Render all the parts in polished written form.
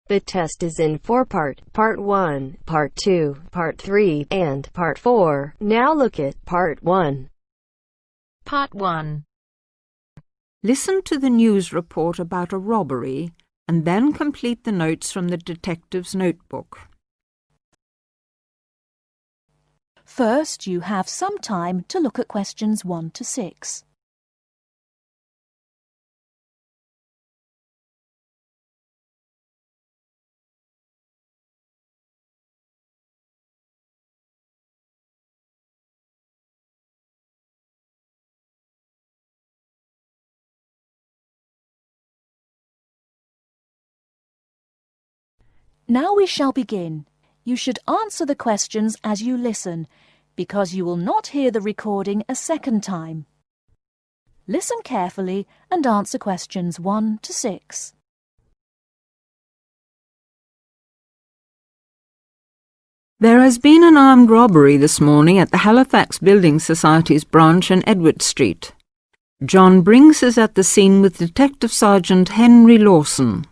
The test is in 4-part, Part 1, Part 2, Part 3, and Part 4. Now look at Part 1. Part 1. Listen to the news report about a robbery and then complete the notes from the detective's notebook. First, you have some time to look at questions 1 to 6. Now we shall begin. You should answer the questions as you listen, because you will not hear the recording a second time. Listen carefully and answer questions 1 to 6. There has been an armed robbery this morning at the Halifax Building Society's branch on Edward Street. John Brinks is at the scene with Detective Sergeant Henry Lawson.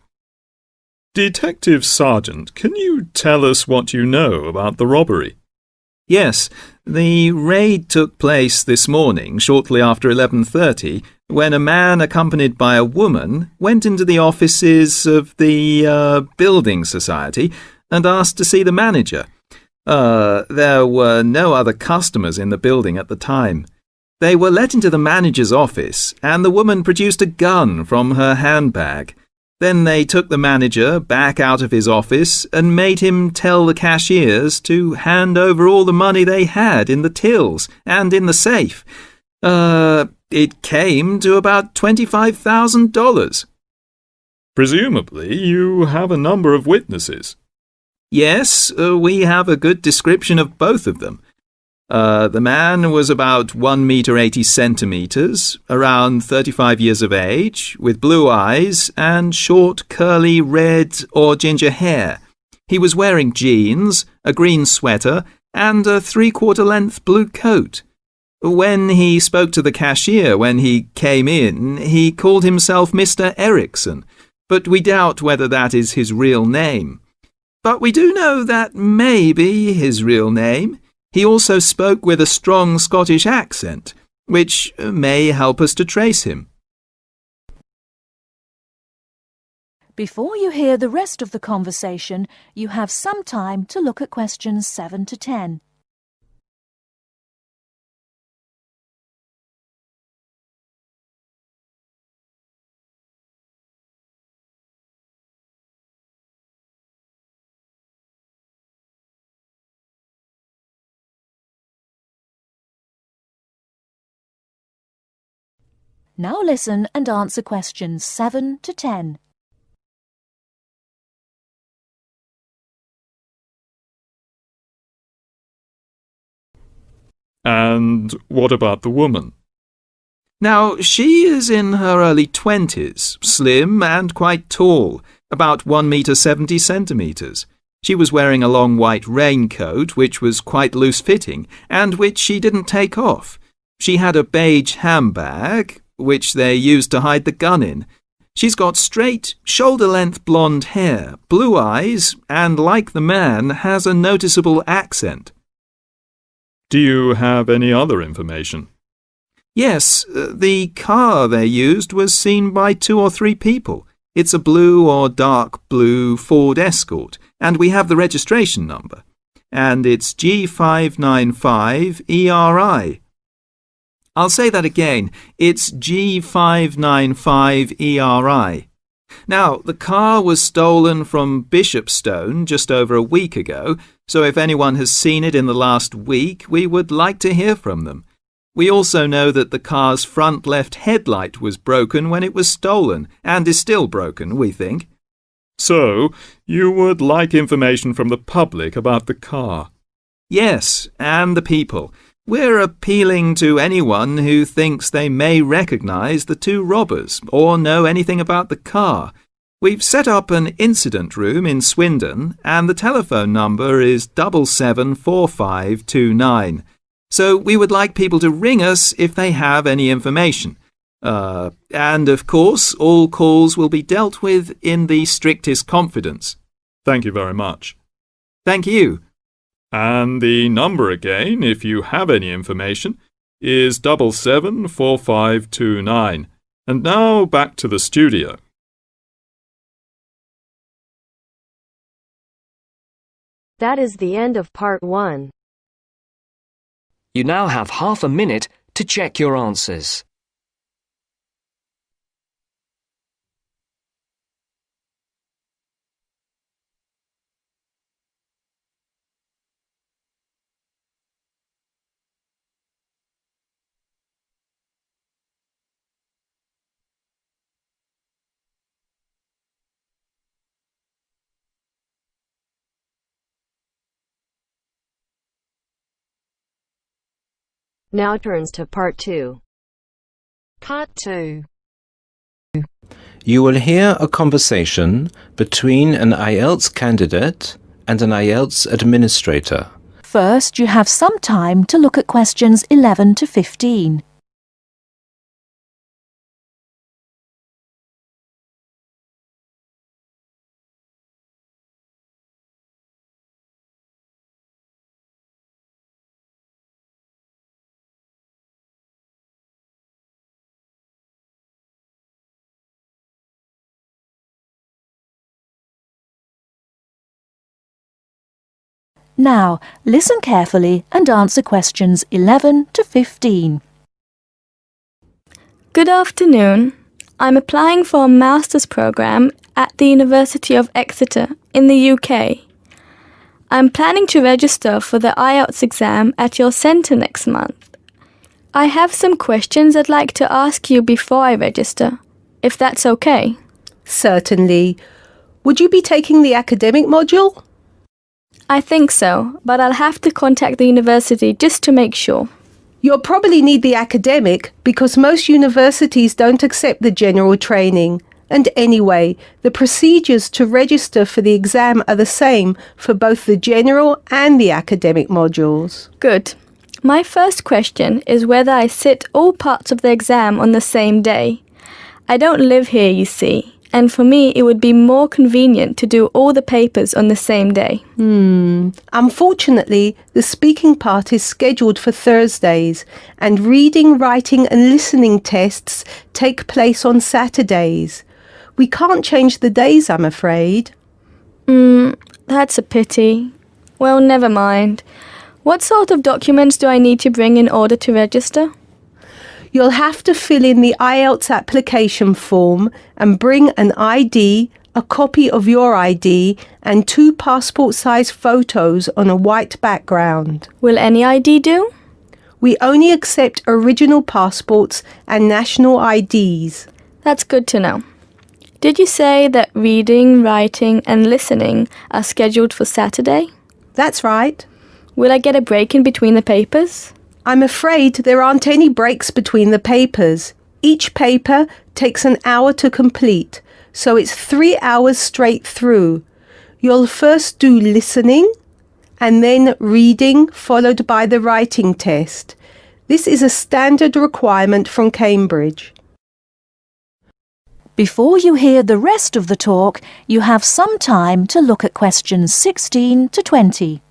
Detective Sergeant, can you tell us what you know about the robbery? Yes, the raid took place this morning, shortly after 11:30, when a man accompanied by a woman went into the offices of the Building Society and asked to see the manager. There were no other customers in the building at the time. They were let into the manager's office, and the woman produced a gun from her handbag. Then they took the manager back out of his office and made him tell the cashiers to hand over all the money they had in the tills and in the safe. It came to about $25,000. Presumably, you have a number of witnesses. Yes, we have a good description of both of them. The man was about 1 meter 80 centimeters, around 35 years of age, with blue eyes and short, curly red or ginger hair. He was wearing jeans, a green sweater, and a 3/4 length blue coat. When he spoke to the cashier when he came in, he called himself Mr. Erickson, but we doubt whether that is his real name. But we do know that may be his real name. He also spoke with a strong Scottish accent, which may help us to trace him. Before you hear the rest of the conversation, you have some time to look at questions 7 to 10. Now listen and answer questions 7 to 10. And what about the woman? Now, she is in her early 20s, slim and quite tall, about 1 meter 70 centimeters. She was wearing a long white raincoat, which was quite loose-fitting, and which she didn't take off. She had a beige handbag, which they used to hide the gun in. She's got straight, shoulder-length blonde hair, blue eyes, and like the man, has a noticeable accent. Do you have any other information? Yes, the car they used was seen by 2 or 3 people. It's a blue or dark blue Ford Escort, and we have the registration number. And it's G595ERI. I'll say that again. It's G595ERI. Now, the car was stolen from Bishopstone just over a week ago, so if anyone has seen it in the last week, we would like to hear from them. We also know that the car's front left headlight was broken when it was stolen, and is still broken, we think. So, you would like information from the public about the car? Yes, and the people. We're appealing to anyone who thinks they may recognise the 2 robbers or know anything about the car. We've set up an incident room in Swindon, and the telephone number is 774529. So we would like people to ring us if they have any information. And of course, all calls will be dealt with in the strictest confidence. Thank you very much. Thank you. And the number again, if you have any information, is 774529. And now back to the studio. That is the end of part 1. You now have half a minute to check your answers. Now turns to part 2. Part 2. You will hear a conversation between an IELTS candidate and an IELTS administrator. First, you have some time to look at questions 11 to 15. Now, listen carefully and answer questions 11 to 15. Good afternoon. I'm applying for a master's program at the University of Exeter in the UK. I'm planning to register for the IELTS exam at your centre next month. I have some questions I'd like to ask you before I register, if that's okay. Certainly. Would you be taking the academic module? I think so, but I'll have to contact the university just to make sure. You'll probably need the academic because most universities don't accept the general training. And anyway, the procedures to register for the exam are the same for both the general and the academic modules. Good. My first question is whether I sit all parts of the exam on the same day. I don't live here, you see, and for me it would be more convenient to do all the papers on the same day. Unfortunately, the speaking part is scheduled for Thursdays, and reading, writing and listening tests take place on Saturdays. We can't change the days, I'm afraid. That's a pity. Well, never mind. What sort of documents do I need to bring in order to register? You'll have to fill in the IELTS application form and bring an ID, a copy of your ID, and 2 passport-size photos on a white background. Will any ID do? We only accept original passports and national IDs. That's good to know. Did you say that reading, writing and listening are scheduled for Saturday? That's right. Will I get a break in between the papers? I'm afraid there aren't any breaks between the papers. Each paper takes an hour to complete, so it's 3 hours straight through. You'll first do listening and then reading, followed by the writing test. This is a standard requirement from Cambridge. Before you hear the rest of the talk, you have some time to look at questions 16 to 20.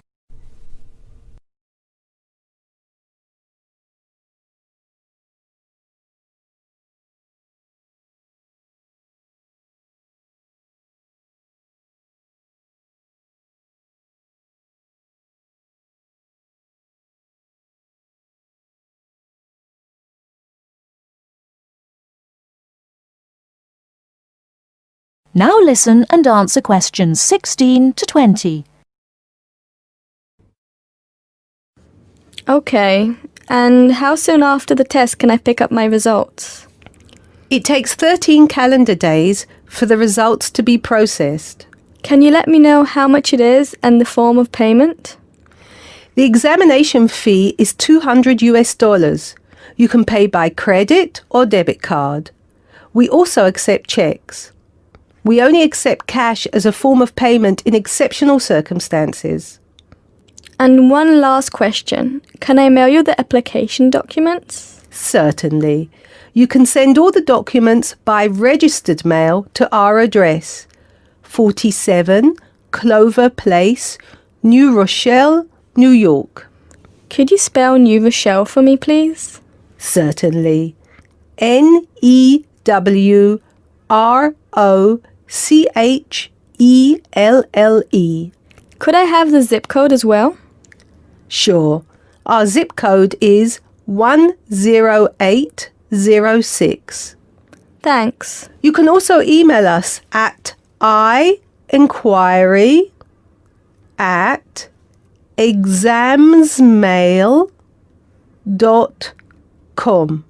Now listen and answer questions 16 to 20. Okay, and how soon after the test can I pick up my results? It takes 13 calendar days for the results to be processed. Can you let me know how much it is and the form of payment? The examination fee is $200. You can pay by credit or debit card. We also accept checks. We only accept cash as a form of payment in exceptional circumstances. And one last question. Can I mail you the application documents? Certainly. You can send all the documents by registered mail to our address, 47 Clover Place, New Rochelle, New York. Could you spell New Rochelle for me, please? Certainly. Neurrochelle. Could I have the zip code as well? Sure. Our zip code is 10806. Thanks. You can also email us at inquiry@examsmail.com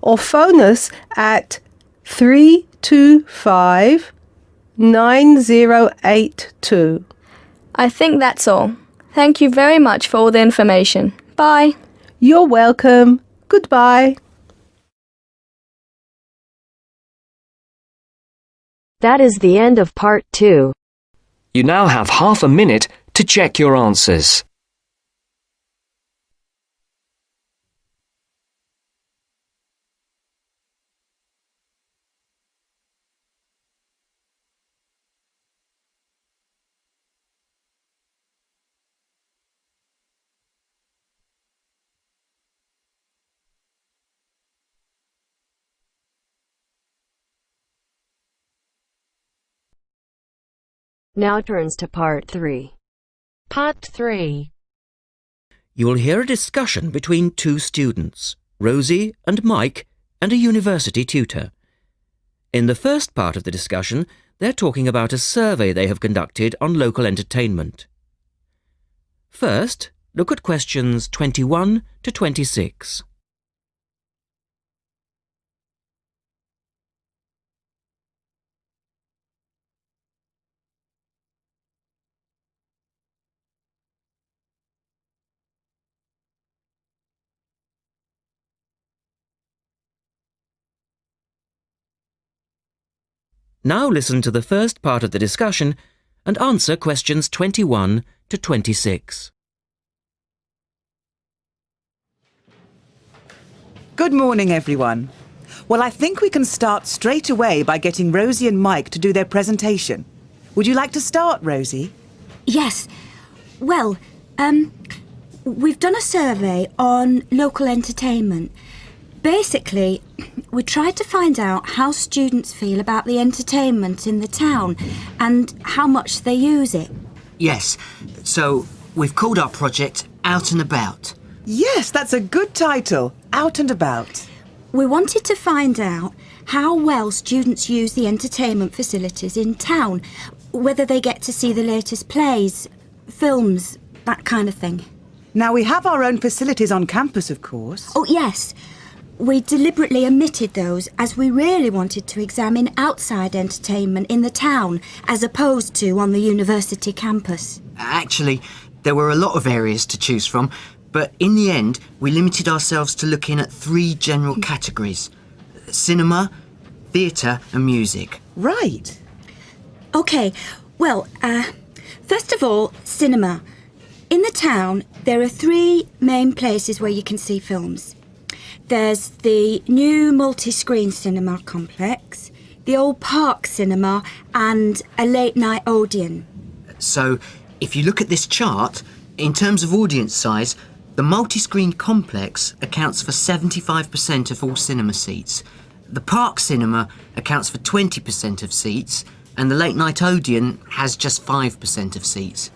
or phone us at 325-9082. I think that's all. Thank you very much for all the information. Bye. You're welcome. Goodbye. That is the end of part 2. You now have half a minute to check your answers. Now turns to part 3. Part 3. You will hear a discussion between two students, Rosie and Mike, and a university tutor. In the first part of the discussion, they're talking about a survey they have conducted on local entertainment. First, look at questions 21 to 26. Now listen to the first part of the discussion and answer questions 21 to 26. Good morning, everyone. Well, I think we can start straight away by getting Rosie and Mike to do their presentation. Would you like to start, Rosie? Yes. Well, we've done a survey on local entertainment. Basically, we tried to find out how students feel about the entertainment in the town and how much they use it. Yes, so we've called our project Out and About. Yes, that's a good title, Out and About. We wanted to find out how well students use the entertainment facilities in town, whether they get to see the latest plays, films, that kind of thing. Now, we have our own facilities on campus, of course. Oh, yes. We deliberately omitted those as we really wanted to examine outside entertainment in the town as opposed to on the university campus. Actually, there were a lot of areas to choose from, but in the end, we limited ourselves to looking at 3 general categories: cinema, theatre and music. Right. OK, well, first of all, cinema. In the town, there are 3 main places where you can see films. There's the new multi-screen cinema complex, the old Park Cinema and a late-night Odeon. So, if you look at this chart, in terms of audience size, the multi-screen complex accounts for 75% of all cinema seats. The Park Cinema accounts for 20% of seats, and the late-night Odeon has just 5% of seats.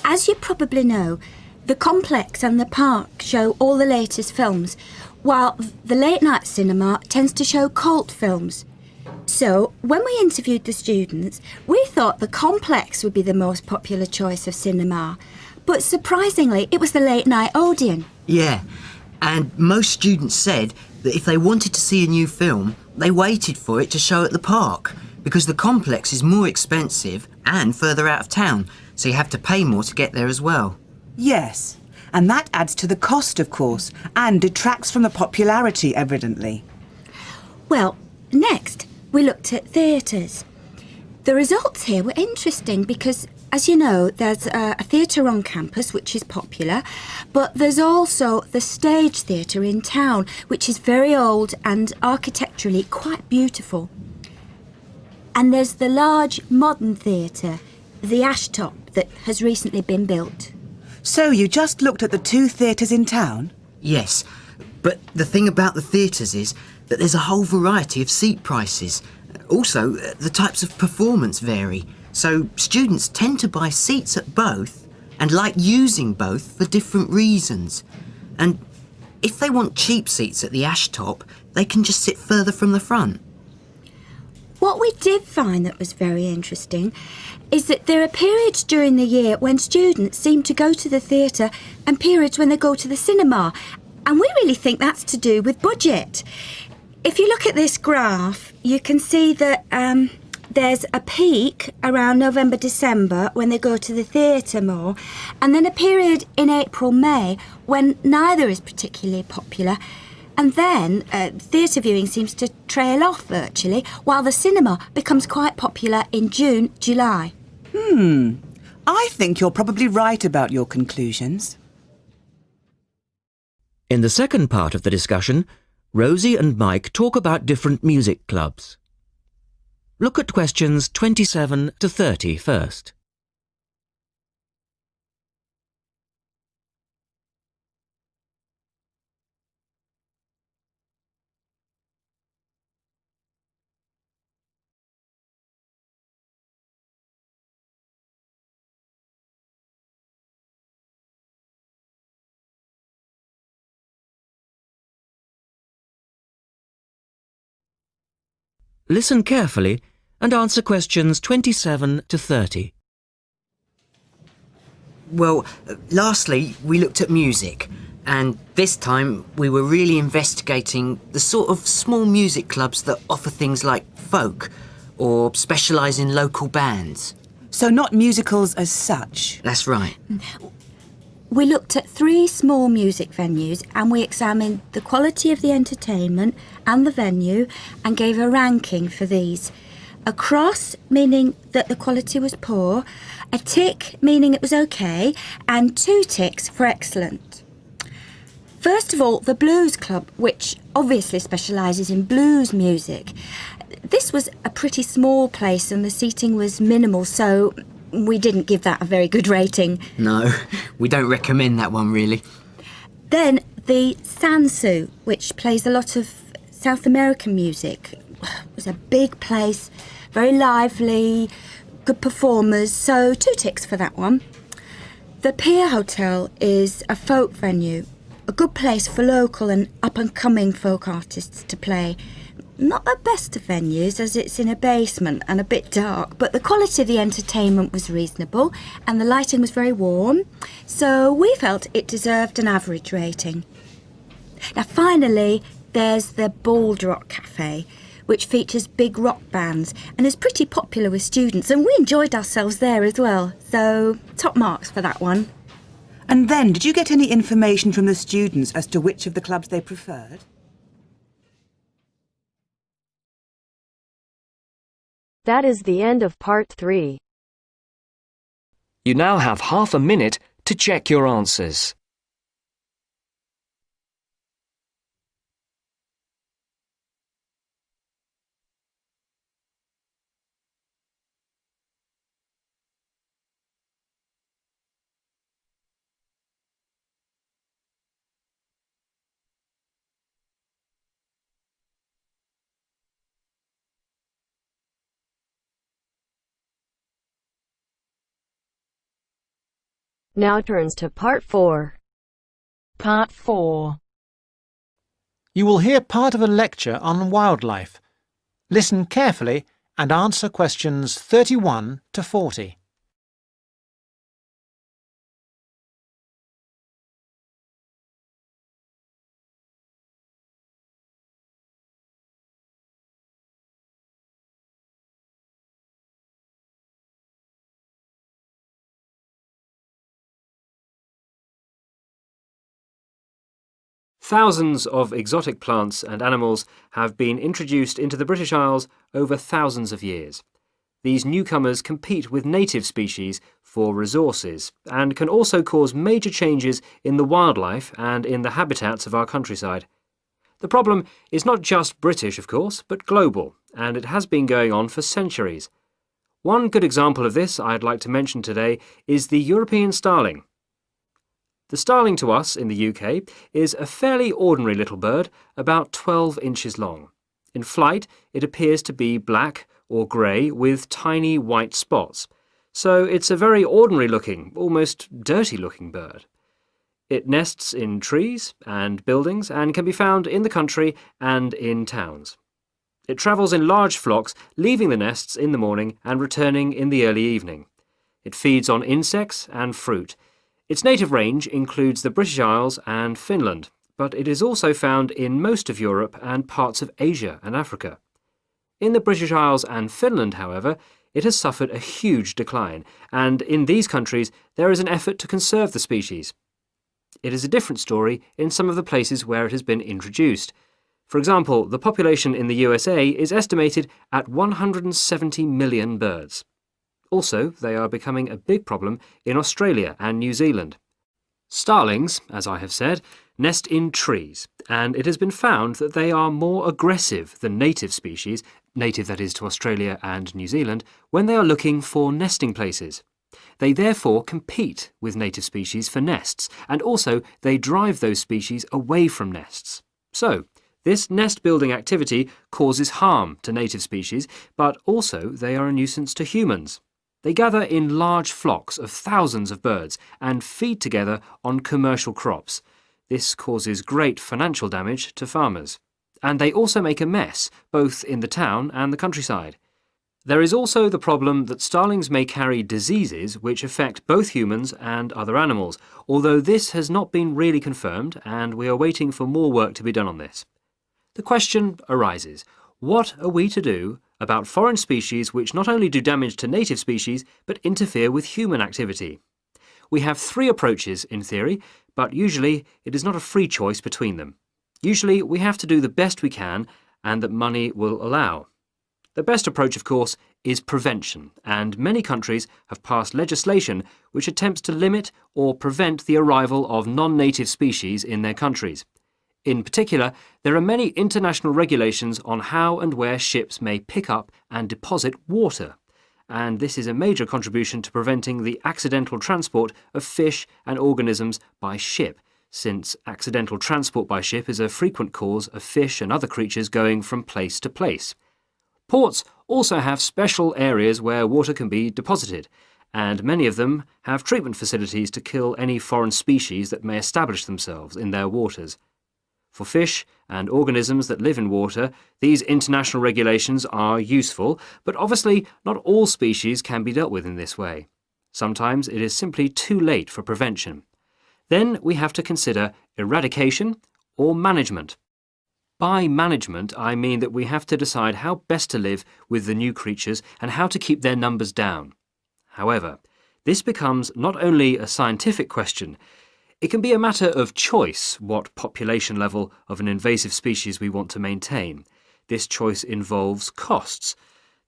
As you probably know, the complex and the park show all the latest films, while the late-night cinema tends to show cult films. So, when we interviewed the students, we thought the complex would be the most popular choice of cinema. But surprisingly, it was the late-night Odeon. Yeah, and most students said that if they wanted to see a new film, they waited for it to show at the park, because the complex is more expensive and further out of town, so you have to pay more to get there as well. Yes, and that adds to the cost, of course, and detracts from the popularity, evidently. Well, next, we looked at theatres. The results here were interesting because, as you know, there's a theatre on campus which is popular, but there's also the Stage Theatre in town, which is very old and architecturally quite beautiful. And there's the large modern theatre, the Ash Top that has recently been built. So you just looked at the 2 theatres in town? Yes, but the thing about the theatres is that there's a whole variety of seat prices. Also, the types of performance vary, so students tend to buy seats at both and like using both for different reasons. And if they want cheap seats at the Ash Top, they can just sit further from the front. What we did find that was very interesting is that there are periods during the year when students seem to go to the theatre and periods when they go to the cinema. And we really think that's to do with budget. If you look at this graph, you can see that there's a peak around November, December when they go to the theatre more, and then a period in April, May when neither is particularly popular. And then theatre viewing seems to trail off virtually, while the cinema becomes quite popular in June, July. I think you're probably right about your conclusions. In the second part of the discussion, Rosie and Mike talk about different music clubs. Look at questions 27 to 30 first. Listen carefully and answer questions 27 to 30. Well, lastly, we looked at music, and this time we were really investigating the sort of small music clubs that offer things like folk or specialise in local bands. So not musicals as such? That's right. We looked at 3 small music venues and we examined the quality of the entertainment and the venue and gave a ranking for these. A cross, meaning that the quality was poor, a tick, meaning it was okay, and 2 ticks for excellent. First of all, the Blues Club, which obviously specialises in blues music. This was a pretty small place and the seating was minimal, so we didn't give that a very good rating. No, we don't recommend that one, really. Then the Sansu, which plays a lot of South American music. It was a big place, very lively, good performers, so 2 ticks for that one. The Pier Hotel is a folk venue, a good place for local and up-and-coming folk artists to play. Not the best of venues, as it's in a basement and a bit dark, but the quality of the entertainment was reasonable and the lighting was very warm, so we felt it deserved an average rating. Now finally, there's the Bald Rock Cafe, which features big rock bands and is pretty popular with students, and we enjoyed ourselves there as well, so top marks for that one. And then, did you get any information from the students as to which of the clubs they preferred? That is the end of part 3. You now have half a minute to check your answers. Now turns to part 4. Part 4. You will hear part of a lecture on wildlife. Listen carefully and answer questions 31 to 40. Thousands of exotic plants and animals have been introduced into the British Isles over thousands of years. These newcomers compete with native species for resources and can also cause major changes in the wildlife and in the habitats of our countryside. The problem is not just British, of course, but global, and it has been going on for centuries. One good example of this I'd like to mention today is the European starling. The starling to us in the UK is a fairly ordinary little bird, about 12 inches long. In flight, it appears to be black or grey with tiny white spots. So it's a very ordinary looking, almost dirty looking bird. It nests in trees and buildings and can be found in the country and in towns. It travels in large flocks, leaving the nests in the morning and returning in the early evening. It feeds on insects and fruit. Its native range includes the British Isles and Finland, but it is also found in most of Europe and parts of Asia and Africa. In the British Isles and Finland, however, it has suffered a huge decline, and in these countries there is an effort to conserve the species. It is a different story in some of the places where it has been introduced. For example, the population in the USA is estimated at 170 million birds. Also, they are becoming a big problem in Australia and New Zealand. Starlings, as I have said, nest in trees, and it has been found that they are more aggressive than native species, native that is to Australia and New Zealand, when they are looking for nesting places. They therefore compete with native species for nests, and also they drive those species away from nests. So, this nest-building activity causes harm to native species, but also they are a nuisance to humans. They gather in large flocks of thousands of birds and feed together on commercial crops. This causes great financial damage to farmers. And they also make a mess, both in the town and the countryside. There is also the problem that starlings may carry diseases which affect both humans and other animals, although this has not been really confirmed and we are waiting for more work to be done on this. The question arises, what are we to do about foreign species which not only do damage to native species but interfere with human activity? We have three approaches in theory, but usually it is not a free choice between them. Usually we have to do the best we can and that money will allow. The best approach, of course, is prevention, and many countries have passed legislation which attempts to limit or prevent the arrival of non-native species in their countries. In particular, there are many international regulations on how and where ships may pick up and deposit water, and this is a major contribution to preventing the accidental transport of fish and organisms by ship, since accidental transport by ship is a frequent cause of fish and other creatures going from place to place. Ports also have special areas where water can be deposited, and many of them have treatment facilities to kill any foreign species that may establish themselves in their waters. For fish and organisms that live in water, these international regulations are useful, but obviously not all species can be dealt with in this way. Sometimes it is simply too late for prevention. Then we have to consider eradication or management. By management, I mean that we have to decide how best to live with the new creatures and how to keep their numbers down. However, this becomes not only a scientific question, it can be a matter of choice what population level of an invasive species we want to maintain. This choice involves costs.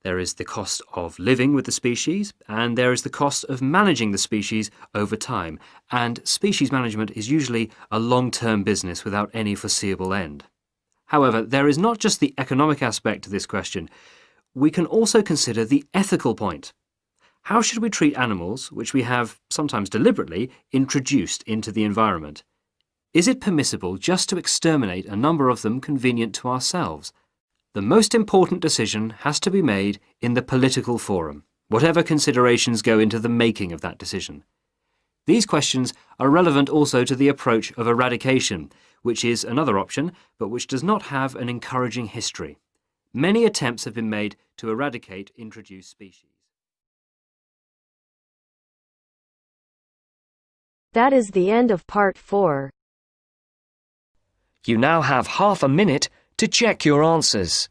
There is the cost of living with the species, and there is the cost of managing the species over time, and species management is usually a long-term business without any foreseeable end. However, there is not just the economic aspect to this question. We can also consider the ethical point. How should we treat animals which we have, sometimes deliberately, introduced into the environment? Is it permissible just to exterminate a number of them convenient to ourselves? The most important decision has to be made in the political forum, whatever considerations go into the making of that decision. These questions are relevant also to the approach of eradication, which is another option, but which does not have an encouraging history. Many attempts have been made to eradicate introduced species. That is the end of part 4. You now have half a minute to check your answers.